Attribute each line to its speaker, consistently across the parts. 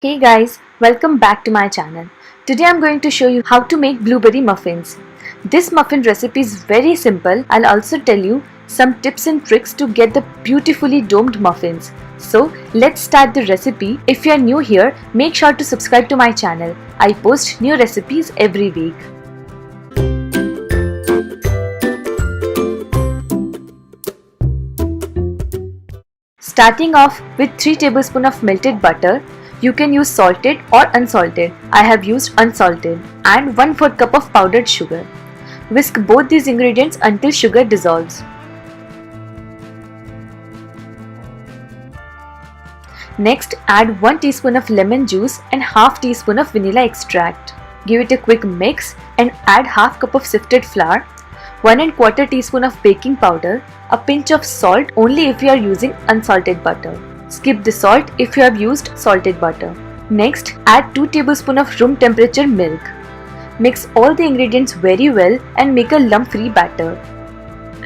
Speaker 1: Hey guys, welcome back to my channel. Today I'm going to show you how to make blueberry muffins. This muffin recipe is very simple. I'll also tell you some tips and tricks to get the beautifully domed muffins. So let's start the recipe. If you are new here, make sure to subscribe to my channel. I post new recipes every week. Starting off with 3 tablespoons of melted butter. You can use salted or unsalted. I have used unsalted, and 1/4 cup of powdered sugar. Whisk both these ingredients until sugar dissolves. Next, add 1 teaspoon of lemon juice and half teaspoon of vanilla extract. Give it a quick mix and add half cup of sifted flour, 1¼ teaspoon of baking powder, a pinch of salt only if you are using unsalted butter. Skip the salt if you have used salted butter. Next, add 2 tablespoons of room temperature milk. Mix all the ingredients very well and make a lump-free batter.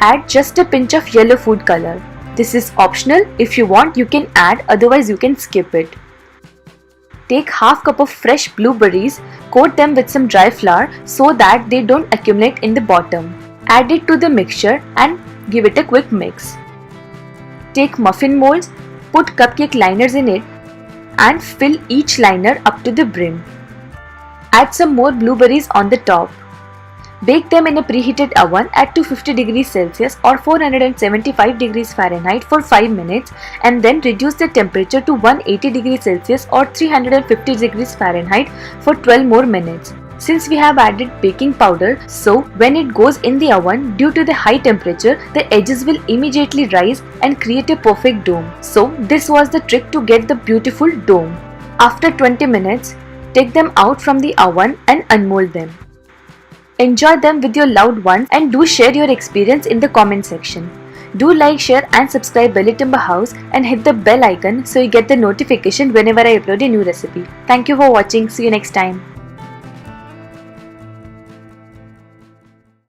Speaker 1: Add just a pinch of yellow food color. This is optional. If you want, you can add, otherwise you can skip it. Take half cup of fresh blueberries, coat them with some dry flour so that they don't accumulate in the bottom. Add it to the mixture and give it a quick mix. Take muffin molds, put cupcake liners in it and fill each liner up to the brim. Add some more blueberries on the top. Bake them in a preheated oven at 250 degrees Celsius or 475 degrees Fahrenheit for 5 minutes and then reduce the temperature to 180 degrees Celsius or 350 degrees Fahrenheit for 12 more minutes. Since we have added baking powder, so when it goes in the oven, due to the high temperature, the edges will immediately rise and create a perfect dome. So this was the trick to get the beautiful dome. After 20 minutes, take them out from the oven and unmold them. Enjoy them with your loved ones and do share your experience in the comment section. Do like, share and subscribe Belly House and hit the bell icon so you get the notification whenever I upload a new recipe. Thank you for watching. See you next time.